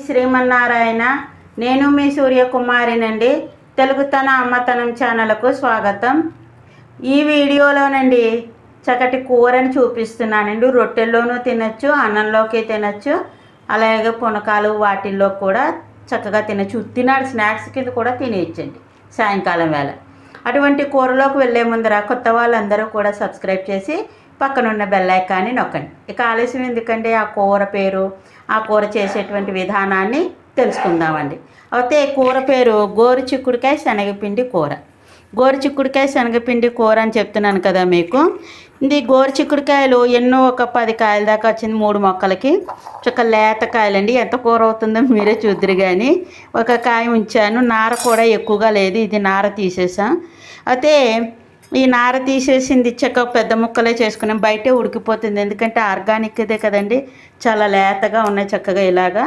శ్రీమన్నారాయణ. నేను మీ సూర్యకుమారినండి. తెలుగుతన అమ్మతనం ఛానల్కు స్వాగతం. ఈ వీడియోలోనండి చక్కటి కూరని చూపిస్తున్నానండి. రొట్టెల్లోనూ తినచ్చు, అన్నంలోకి తినచ్చు, అలాగే పునకాలు వాటిల్లో కూడా చక్కగా తినచ్చు. తినాడు స్నాక్స్ కింద కూడా తినేయచ్చండి సాయంకాలం వేళ. అటువంటి కూరలోకి వెళ్ళే ముందర కొత్త వాళ్ళందరూ కూడా సబ్స్క్రైబ్ చేసి పక్కనున్న బెల్ ఐకాన్ని నొక్కండి. ఇక ఆలస్యం ఎందుకంటే ఆ కూర పేరు, ఆ కూర చేసేటువంటి విధానాన్ని తెలుసుకుందామండి. అయితే కూర పేరు గోరుచిక్కుడుకాయ శనగపిండి కూర. గోరుచిక్కుడుకాయ శనగపిండి కూర అని చెప్తున్నాను కదా మీకు. ఇది గోరుచిక్కుడుకాయలు ఎన్నో ఒక 10 కాయల దాకా వచ్చింది 3 మొక్కలకి. చక్క లేత కాయలండి. ఎంత కూర అవుతుందో మీరే చూద్దరు. కానీ ఒక కాయ ఉంచాను. నార కూడా ఎక్కువగా లేదు. ఇది నార తీసేసాం. అయితే ఈ నార తీసేసింది చక్క పెద్ద ముక్కలే చేసుకున్నాం. బయటే ఉడికిపోతుంది, ఎందుకంటే ఆర్గానిక్దే కదండి. చాలా లేతగా ఉన్నాయి. చక్కగా ఇలాగా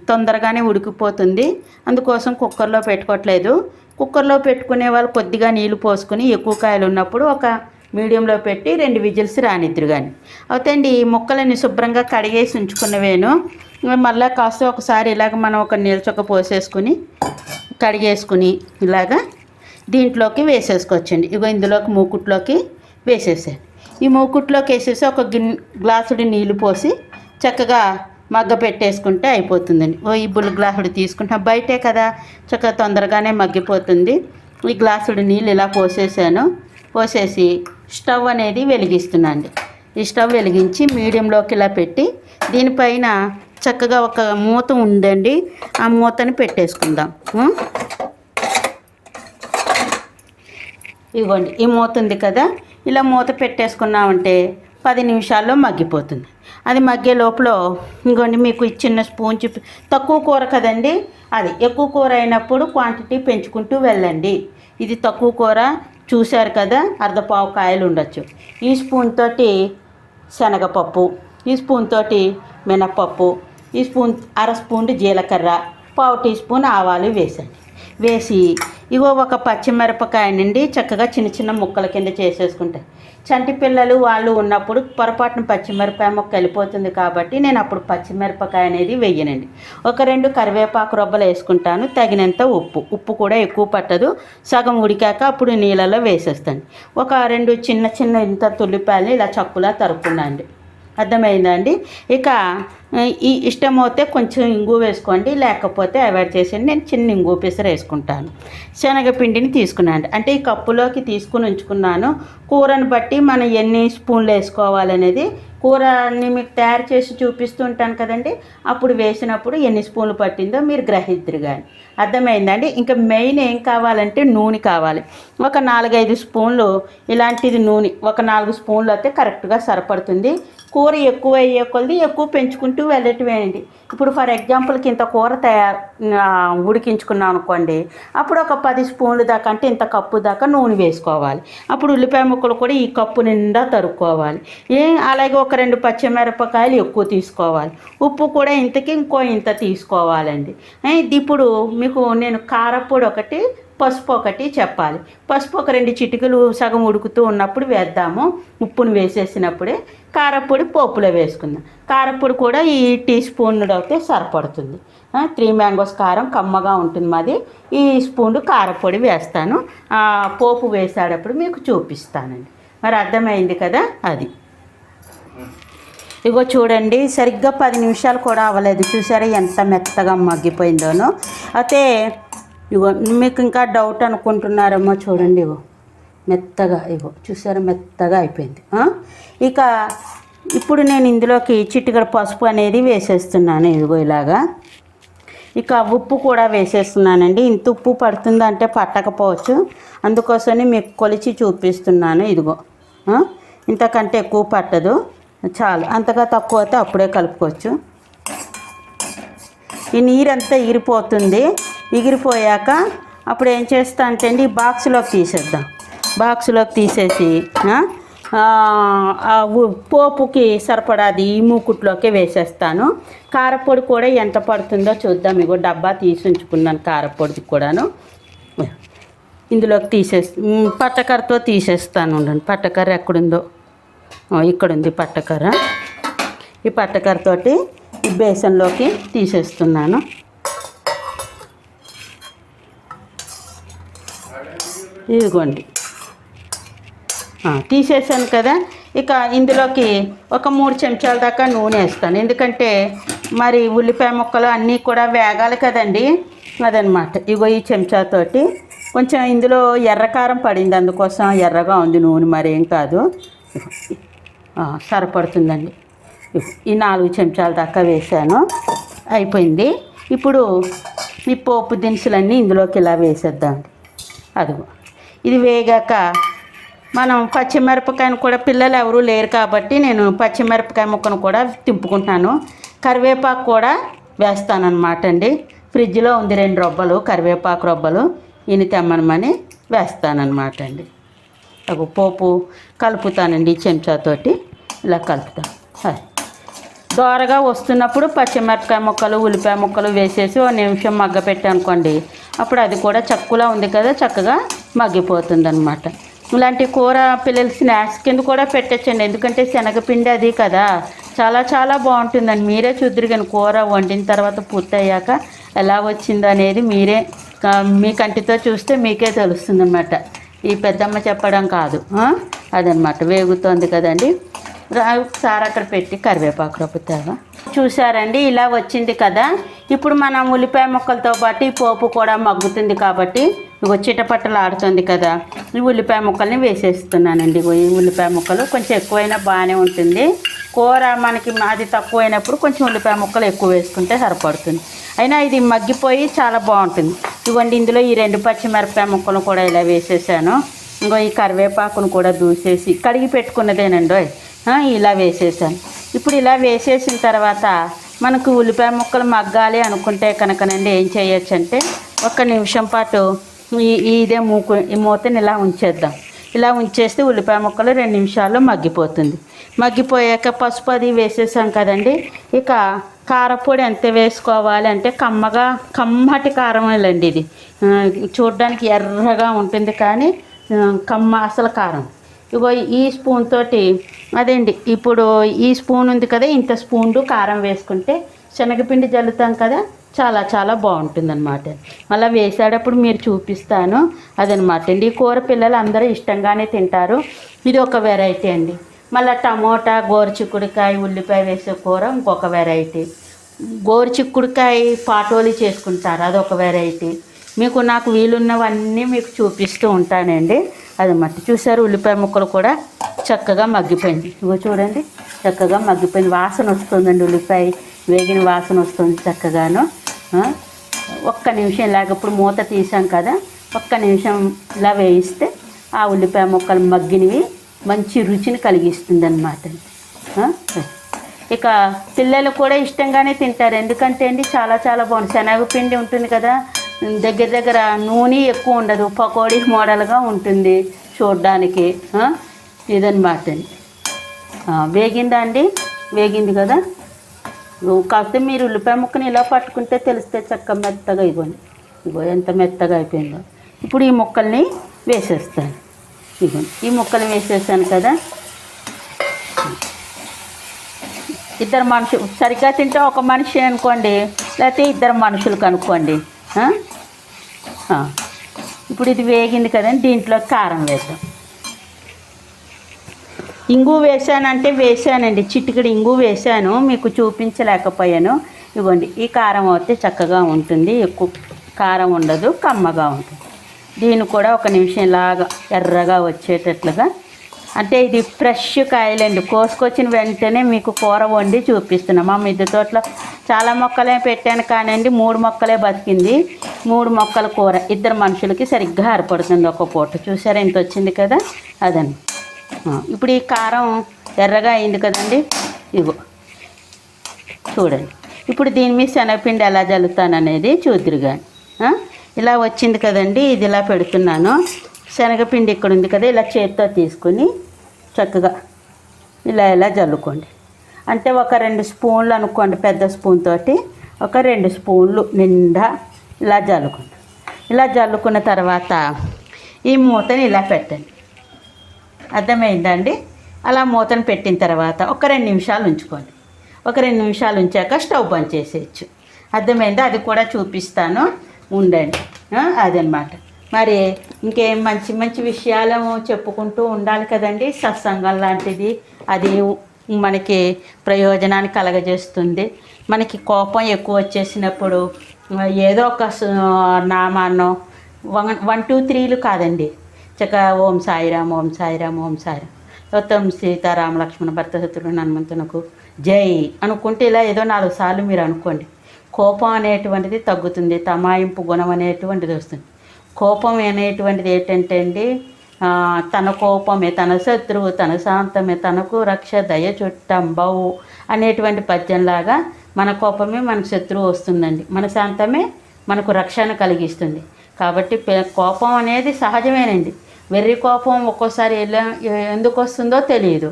తొందరగానే ఉడికిపోతుంది. అందుకోసం కుక్కర్లో పెట్టుకోవట్లేదు. కుక్కర్లో పెట్టుకునే వాళ్ళు కొద్దిగా నీళ్ళు పోసుకుని ఎక్కువ కాయలు ఉన్నప్పుడు ఒక మీడియంలో పెట్టి 2 విజిల్స్ రానిద్దరు. కానీ అవుతాయండి. ఈ ముక్కలని శుభ్రంగా కడిగేసి ఉంచుకున్నవేను. మళ్ళీ కాస్త ఒకసారి ఇలాగ మనం ఒక నీళ్ళ చొక్క పోసేసుకుని కడిగేసుకుని ఇలాగా దీంట్లోకి వేసేసుకోవచ్చండి. ఇగో ఇందులోకి మూకుట్లోకి వేసేసాను. ఈ మూకుట్లోకి వేసేసి ఒక గ్లాసుడి నీళ్ళు పోసి చక్కగా మగ్గ పెట్టేసుకుంటే అయిపోతుందండి. ఈ బుల్ గ్లాసుడు తీసుకుంటాం, బయటే కదా చక్కగా తొందరగానే మగ్గిపోతుంది. ఈ గ్లాసుడి నీళ్ళు ఇలా పోసేసాను. పోసేసి స్టవ్ అనేది వెలిగిస్తున్నాండి. ఈ స్టవ్ వెలిగించి మీడియంలోకి ఇలా పెట్టి దీనిపైన చక్కగా ఒక మూత ఉందండి. ఆ మూతని పెట్టేసుకుందాం. ఇవ్వండి, ఈ మూత ఉంది కదా, ఇలా మూత పెట్టేసుకున్నామంటే 10 నిమిషాల్లో మగ్గిపోతుంది. అది మగ్గే లోపల ఇంకోండి మీకు చిన్న స్పూన్ తక్కువ కూర కదండి. అది ఎక్కువ కూర అయినప్పుడు క్వాంటిటీ పెంచుకుంటూ వెళ్ళండి. ఇది తక్కువ కూర చూశారు కదా, 1/2 కాయలు ఉండొచ్చు. ఈ స్పూన్ తోటి శనగపప్పు, ఈ స్పూన్ తోటి మినప్పప్పు, ఈ స్పూన్ 1/2 స్పూన్ జీలకర్ర, 1/2 టీ స్పూన్ ఆవాలు వేసండి. వేసి ఇగో ఒక పచ్చిమిరపకాయనండి చక్కగా చిన్న చిన్న ముక్కల కింద చేసేసుకుంటాను. చంటి పిల్లలు వాళ్ళు ఉన్నప్పుడు పొరపాటున పచ్చిమిరపకాయ ముక్క వెళ్ళిపోతుంది కాబట్టి నేను అప్పుడు పచ్చిమిరపకాయ అనేది వెయ్యనండి. ఒక 2 కరివేపాకు రొబ్బలు వేసుకుంటాను. తగినంత ఉప్పు కూడా ఎక్కువ పట్టదు. సగం ఉడికాక అప్పుడు నీళ్ళలో వేసేస్తాను. ఒక 2 చిన్న చిన్న ఇంత తుల్లిపాయలని ఇలా చక్కులా తరుక్కున్నాండి. అర్థమైందండి. ఇక ఈ ఇష్టమైతే కొంచెం ఇంగు వేసుకోండి, లేకపోతే అవాయిడ్ చేసేయండి. నేను చిన్న ఇంగు పిసర వేసుకుంటాను. శనగపిండిని తీసుకున్నాను. అంటే ఈ కప్పులోకి తీసుకుని ఉంచుకున్నాను. కూరని బట్టి మనం ఎన్ని స్పూన్లు వేసుకోవాలనేది కూరని మీకు తయారు చేసి చూపిస్తూ ఉంటాను కదండి. అప్పుడు వేసినప్పుడు ఎన్ని స్పూన్లు పట్టిందో మీరు గ్రహిద్దరు. కానీ అర్థమైందండి. ఇంకా మెయిన్ ఏం కావాలంటే నూనె కావాలి. ఒక 4-5 స్పూన్లు ఇలాంటిది నూనె, ఒక 4 స్పూన్లు అయితే కరెక్ట్గా సరిపడుతుంది. కూర ఎక్కువ అయ్యే కొలది ఎక్కువ పెంచుకుంటూ వెళ్ళటమేనండి. ఇప్పుడు ఫర్ ఎగ్జాంపుల్కి ఇంత కూర ఉడికించుకున్నాం అనుకోండి, అప్పుడు ఒక 10 స్పూన్లు దాకా, అంటే ఇంత కప్పు దాకా నూనె వేసుకోవాలి. అప్పుడు ఉల్లిపాయ ముక్కలు కూడా ఈ కప్పు నిండా తరుక్కోవాలి. అలాగే ఒక 2 పచ్చిమిరపకాయలు ఎక్కువ తీసుకోవాలి. ఉప్పు కూడా ఇంతకి ఇంత తీసుకోవాలండి. ఇప్పుడు మీకు నేను కారపొడి ఒకటి, పసుపు ఒకటి చెప్పాలి. పసుపు ఒక 2 చిటికలు సగం ఉడుకుతూ ఉన్నప్పుడు వేద్దాము. ఉప్పును వేసేసినప్పుడే కారపొడి పోపులో వేసుకుందాం. కారపొడి కూడా ఈ టీ స్పూన్ అయితే సరిపడుతుంది. 3 మ్యాంగోస్ కారం కమ్మగా ఉంటుంది మాది. ఈ స్పూన్ కారపొడి వేస్తాను. పోపు వేసేటప్పుడు మీకు చూపిస్తానండి. మరి అర్థమైంది కదా. అది ఇగో చూడండి, సరిగ్గా 10 నిమిషాలు కూడా అవ్వలేదు. చూసారా ఎంత మెత్తగా మగ్గిపోయిందోనో. అయితే ఇగో మీకు ఇంకా డౌట్ అనుకుంటున్నారేమో, చూడండి ఇగో మెత్తగా, ఇగో చూసారా మెత్తగా అయిపోయింది. ఇక ఇప్పుడు నేను ఇందులోకి చిటికెడు పసుపు అనేది వేసేస్తున్నాను. ఇదిగో ఇలాగా. ఇక ఉప్పు కూడా వేసేస్తున్నానండి. ఇంత ఉప్పు పడుతుందంటే పట్టకపోవచ్చు, అందుకోసమని మీకు కొలిచి చూపిస్తున్నాను. ఇదిగో ఇంతకంటే ఎక్కువ పట్టదు, చాలు. అంతగా తక్కువ అయితే అప్పుడే కలుపుకోవచ్చు. ఈ నీరంతా ఎగిరిపోతుంది. ఎగిరిపోయాక అప్పుడు ఏం చేస్తా అంటే అండి, ఈ బాక్స్లోకి తీసేద్దాం. బాక్స్లోకి తీసేసి పోపుకి సరిపడాది ఈ మూకుట్లోకి వేసేస్తాను. కారపొడి కూడా ఎంత పడుతుందో చూద్దాం. ఇగో డబ్బా తీసి ఉంచుకున్నాను కారపొడిది కూడాను. ఇందులోకి పట్టకర్రతో తీసేస్తాను. ఉండండి, పట్టకర్ర ఎక్కడుందో, ఇక్కడ ఉంది పట్టకర్ర. ఈ పట్టకర్రతోటి ఈ బేసన్లోకి తీసేస్తున్నాను. ఇదిగోండి, తీసేసాను కదా. ఇక ఇందులోకి ఒక 3 చెంచాల దాకా నూనె వేస్తాను. ఎందుకంటే మరి ఉల్లిపాయ ముక్కలు అన్నీ కూడా వేగాలి కదండి, అదనమాట. ఇగో ఈ చెంచాతోటి కొంచెం ఇందులో ఎర్రకారం పడింది, అందుకోసం ఎర్రగా ఉంది నూనె, మరేం కాదు, సరిపడుతుందండి. ఈ 4 చెంచాల దాకా వేసాను, అయిపోయింది. ఇప్పుడు ఈ పోపు దినుసులన్నీ ఇందులోకి ఇలా వేసేద్దామండి. అదిగో ఇది వేగాక మనం పచ్చిమిరపకాయను కూడా, పిల్లలు ఎవరూ లేరు కాబట్టి నేను పచ్చిమిరపకాయ ముక్కను కూడా తింపుకుంటున్నాను. కరివేపాకు కూడా వేస్తానన్నమాట అండి. ఫ్రిడ్జ్లో ఉంది 2 రొబ్బలు కరివేపాకు రొబ్బలు, ఈయన తెమ్మనమని వేస్తానన్నమాట అండి. అగో పోపు కలుపుతానండి, చెంచాతోటి ఇలా కలుపుతాను. దోరగా వస్తున్నప్పుడు పచ్చిమిరపకాయ ముక్కలు ఉల్లిపాయ ముక్కలు వేసేసి 1 నిమిషం మగ్గ పెట్టానుకోండి, అప్పుడు అది కూడా చక్కులా ఉంది కదా, చక్కగా మగ్గిపోతుంది అనమాట. ఇలాంటి కూర పిల్లలు స్నాక్స్ కింద కూడా పెట్టచ్చండి, ఎందుకంటే శనగపిండి అది కదా, చాలా చాలా బాగుంటుందండి. మీరే చూద్దరు కానీ కూర వండిన తర్వాత పూర్తయ్యాక ఎలా వచ్చిందో అనేది మీరే మీ కంటితో చూస్తే మీకే తెలుస్తుంది అన్నమాట. ఈ పెద్దమ్మ చెప్పడం కాదు, అదనమాట. వేగుతోంది కదండి, ఒకసారి అక్కడ పెట్టి కరివేపాకు రొప్పుతావా. చూసారండి, ఇలా వచ్చింది కదా. ఇప్పుడు మనం ఉల్లిపాయ ముక్కలతో పాటు ఈ పోపు కూడా మగ్గుతుంది కాబట్టి ఇగో చిటపట్టలు ఆడుతుంది కదా, ఈ ఉల్లిపాయ ముక్కల్ని వేసేస్తున్నానండి. ఈ ఉల్లిపాయ ముక్కలు కొంచెం ఎక్కువైనా బాగానే ఉంటుంది. కూర మనకి అది తక్కువైనప్పుడు కొంచెం ఉల్లిపాయ ముక్కలు ఎక్కువ వేసుకుంటే సరిపడుతుంది. అయినా ఇది మగ్గిపోయి చాలా బాగుంటుంది. ఇవ్వండి, ఇందులో ఈ 2 పచ్చిమిరపకాయ ముక్కలు కూడా ఇలా వేసేసాను. ఇంకో ఈ కరివేపాకును కూడా దూసేసి కడిగి పెట్టుకున్నదేనండి, ఇలా వేసేసాను. ఇప్పుడు ఇలా వేసేసిన తర్వాత మనకు ఉల్లిపాయ ముక్కలు మగ్గాలి అనుకుంటే కనుకనండి ఏం చేయొచ్చు అంటే 1 నిమిషం పాటు ఈ మూతని ఇలా ఉంచేద్దాం. ఇలా ఉంచేస్తే ఉల్లిపాయ ముక్కలు 2 నిమిషాల్లో మగ్గిపోతుంది. మగ్గిపోయాక పసుపు అది వేసేసాం కదండి. ఇక కారపొడి ఎంత వేసుకోవాలి అంటే కమ్మటి కారమేలండి. ఇది చూడడానికి ఎర్రగా ఉంటుంది కానీ అసలు కారం. ఇగో ఈ స్పూన్ తోటి అదేండి, ఇప్పుడు ఈ స్పూన్ ఉంది కదా, ఇంత స్పూన్లు కారం వేసుకుంటే శనగపిండి జల్లుతాం కదా, చాలా చాలా బాగుంటుంది అనమాట. మళ్ళీ వేసేటప్పుడు మీరు చూపిస్తాను, అదనమాట అండి. ఈ కూర పిల్లలు అందరూ ఇష్టంగానే తింటారు. ఇది ఒక వెరైటీ అండి. మళ్ళీ టమోటా గోరుచిక్కుడుకాయ ఉల్లిపాయ వేసే కూర ఇంకొక వెరైటీ. గోరుచిక్కుడుకాయ పాటోలి చేసుకుంటారు, అదొక వెరైటీ. నాకు వీలున్నవన్నీ మీకు చూపిస్తూ ఉంటానండి. అది మట్టి చూసారు, ఉల్లిపాయ ముక్కలు కూడా చక్కగా మగ్గిపోయింది. ఇగో చూడండి, చక్కగా మగ్గిపోయింది. వాసన వస్తుందండి, ఉల్లిపాయ వేగిన వాసన వస్తుంది చక్కగాను. 1 నిమిషం ఇలాగ ఇప్పుడు మూత తీసాం కదా, 1 నిమిషం ఇలా వేయిస్తే ఆ ఉల్లిపాయ ముక్కలు మగ్గినవి మంచి రుచిని కలిగిస్తుంది అన్నమాట. ఇక పిల్లలు కూడా ఇష్టంగానే తింటారు, ఎందుకంటే అండి చాలా చాలా బాగుంది. శనగపిండి ఉంటుంది కదా, దగ్గర నూనె ఎక్కువ ఉండదు, పకోడీ మోడల్గా ఉంటుంది చూడడానికి. ఇదన్నమాట అండి. వేగిందా అండి? వేగింది కదా. కాకపోతే మీరు ఉల్లిపాయ ముక్కని ఇలా పట్టుకుంటే తెలిస్తే చక్క మెత్తగా ఇగో ఎంత మెత్తగా అయిపోయిందో. ఇప్పుడు ఈ ముక్కల్ని వేసేస్తాను. ఈ ముక్కలు వేసేసాను కదా. 2 మనుషులు సరిగ్గా తింటే 1 మనిషి అనుకోండి, లేకపోతే 2 మనుషులకు అనుకోండి. ఇప్పుడు ఇది వేగింది కదండి, దీంట్లో కారం వేద్దాం. ఇంగు వేసానండి, చిటికెడు ఇంగు వేసాను, మీకు చూపించలేకపోయాను. ఇవ్వండి, ఈ కారం అయితే చక్కగా ఉంటుంది, ఎక్కువ కారం ఉండదు, కమ్మగా ఉంటుంది. దీన్ని కూడా 1 నిమిషం ఇలాగా ఎర్రగా వచ్చేటట్లుగా, అంటే ఇది ఫ్రెష్ కాయలండి, కోసుకొచ్చిన వెంటనే మీకు కూర వండి చూపిస్తున్నాం. మా మిద్దె తోటలో చాలా మొక్కలే పెట్టాను కానండి, 3 మొక్కలే బతికింది. 3 మొక్కల కూర 2 మనుషులకి సరిగ్గా ఏర్పడుతుంది ఒక పూట. చూసారా ఇంత వచ్చింది కదా, అదండి. ఇప్పుడు ఈ కారం ఎర్రగా అయింది కదండి, ఇగో చూడండి. ఇప్పుడు దీని మీద శనగపిండి ఎలా జల్లుతాననేది చూద్దురుగా. ఇలా వచ్చింది కదండి, ఇది ఇలా పెడుతున్నాను. శనగపిండి ఇక్కడ ఉంది కదా, ఇలా చేతితో తీసుకుని చక్కగా ఇలా జల్లుకోండి. అంటే ఒక 2 స్పూన్లు అనుకోండి, పెద్ద స్పూన్ తోటి ఒక 2 స్పూన్లు నిండా ఇలా జల్లుకోండి. ఇలా జల్లుకున్న తర్వాత ఈ మూతని ఇలా పెట్టండి. అర్థమైందండి? అలా మూతను పెట్టిన తర్వాత ఒక 2 నిమిషాలు ఉంచుకోండి. ఒక 2 నిమిషాలు ఉంచాక స్టవ్ బంద్ చేసేయచ్చు. అర్థమైందా? అది కూడా చూపిస్తాను, ఉండండి. అదనమాట. మరి ఇంకేం మంచి మంచి విషయాలు చెప్పుకుంటూ ఉండాలి కదండి. సత్సంగం లాంటిది అది మనకి ప్రయోజనాన్ని కలగజేస్తుంది. మనకి కోపం ఎక్కువ వచ్చేసినప్పుడు ఏదో ఒక నామాన్నో 1 2 3లు కాదండి, చక్కగా ఓం సాయిరామ్ ఓం సాయిరామ్ ఓం సాయిరామ్, ఉత్తమ సీతారామ లక్ష్మణ భరత శత్రుఘ్న హనుమంతునకు జై అనుకుంటే ఇలా ఏదో 4 సార్లు మీరు అనుకోండి. కోపం అనేటువంటిది తగ్గుతుంది. తమాయింపు గుణం అనేటువంటిది వస్తుంది. కోపం అనేటువంటిది ఏంటంటే అండి, తన కోపమే తన శత్రువు, తన శాంతమే తనకు రక్ష దయ చుట్టంబవు అనేటువంటి పద్యంలాగా మన కోపమే మనకు శత్రువు వస్తుందండి, మన శాంతమే మనకు రక్షణ కలిగిస్తుంది. కాబట్టి కోపం అనేది సహజమేనండి. వెర్రి కోపం ఒక్కోసారి ఎందుకు వస్తుందో తెలియదు.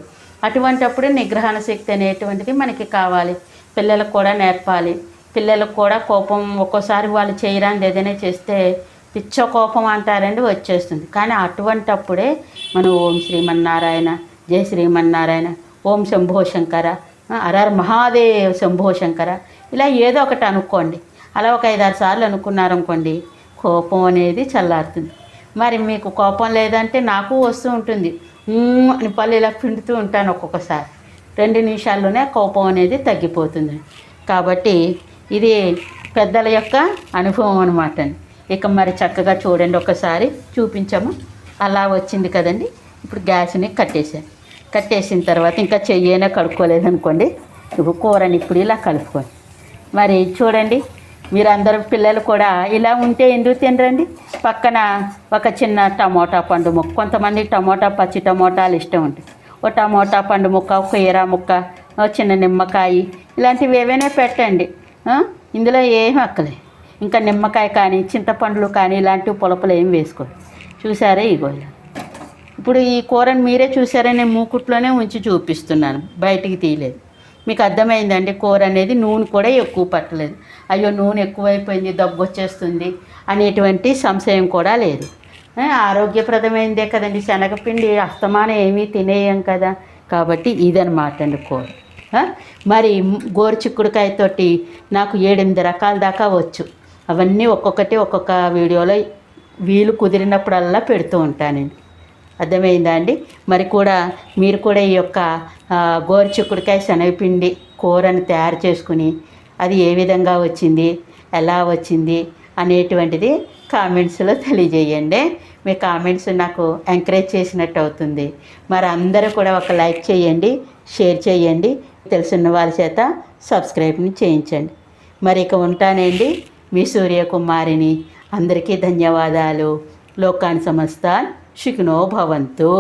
అటువంటప్పుడు నిగ్రహణ శక్తి అనేటువంటిది మనకి కావాలి. పిల్లలకు కూడా నేర్పాలి. పిల్లలకు కూడా కోపం ఒక్కోసారి వాళ్ళు చేయరాని ఏదైనా చేస్తే పిచ్చ కోపం అంటారండి, వచ్చేస్తుంది. కానీ అటువంటప్పుడే మనం ఓం శ్రీమన్నారాయణ, జై శ్రీమన్నారాయణ, ఓం శంభో శంకర, అరర్ మహాదేవ్ శంభో శంకర, ఇలా ఏదో ఒకటి అనుకోండి. అలా ఒక 5 6 సార్లు అనుకున్నారనుకోండి, కోపం అనేది చల్లారుతుంది. మరి మీకు కోపం లేదంటే నాకు వస్తూ ఉంటుంది, అని పళ్ళు ఇలా పిండుతూ ఉంటాను ఒక్కొక్కసారి. 2 నిమిషాల్లోనే కోపం అనేది తగ్గిపోతుంది. కాబట్టి ఇది పెద్దల యొక్క అనుభవం అనమాట అండి. ఇక మరి చక్కగా చూడండి, ఒకసారి చూపించాము. అలా వచ్చింది కదండి. ఇప్పుడు గ్యాస్ని కట్టేసిన తర్వాత ఇంకా చెయ్యైనా కడుక్కోలేదనుకోండి, ఇప్పుడు కూరని ఇప్పుడు ఇలా కలుపుకోండి. మరి చూడండి, మీరందరూ పిల్లలు కూడా ఇలా ఉంటే ఎందుకు తినరండి? పక్కన ఒక చిన్న టమోటా పండు ముక్క, కొంతమంది పచ్చి టమోటాలు ఇష్టం ఉంటుంది. ఒక టమోటా పండు ముక్క, ఒక కీరా ముక్క, చిన్న నిమ్మకాయ, ఇలాంటివి ఏవైనా పెట్టండి. ఇందులో ఏమి అక్కలే. ఇంకా నిమ్మకాయ కానీ చింతపండ్లు కానీ ఇలాంటివి పులపలు ఏమి వేసుకోండి. చూసారా? ఇగో ఇలా. ఇప్పుడు ఈ కూరని మీరే చూసారా, నేను మూకుట్లోనే ఉంచి చూపిస్తున్నాను, బయటికి తీయలేదు. మీకు అర్థమైందండి? కూర అనేది నూనె కూడా ఎక్కువ పట్టలేదు. అయ్యో నూనె ఎక్కువైపోయింది, దగ్గు వచ్చేస్తుంది అనేటువంటి సంశయం కూడా లేదు. ఆరోగ్యప్రదమైందే కదండి. శనగపిండి అస్తమానం ఏమీ తినేయం కదా. కాబట్టి ఇదనమాట అండి కూర. మరి గోరుచిక్కుడుకాయతోటి నాకు 7 8 రకాల దాకా వచ్చు. అవన్నీ ఒక్కొక్కటి ఒక్కొక్క వీడియోలో వీలు కుదిరినప్పుడల్లా పెడుతూ ఉంటానండి. అర్థమైందా అండి? మరి కూడా మీరు కూడా ఈ యొక్క గోరుచిక్కుడుకాయ శనగపిండి కూరని తయారు చేసుకుని అది ఏ విధంగా వచ్చింది, ఎలా వచ్చింది అనేటువంటిది కామెంట్స్లో తెలియజేయండి. మీ కామెంట్స్ నాకు ఎంకరేజ్ చేసినట్టు అవుతుంది. మరి అందరూ కూడా ఒక లైక్ చేయండి, షేర్ చేయండి, తెలుసున్న వాళ్ళ చేత సబ్స్క్రైబ్ని చేయించండి. మరి ఇక ఉంటానండి, మీ సూర్యకుమారిని. అందరికీ ధన్యవాదాలు. లోకాన్ సమస్త సుఖినో భవంతు.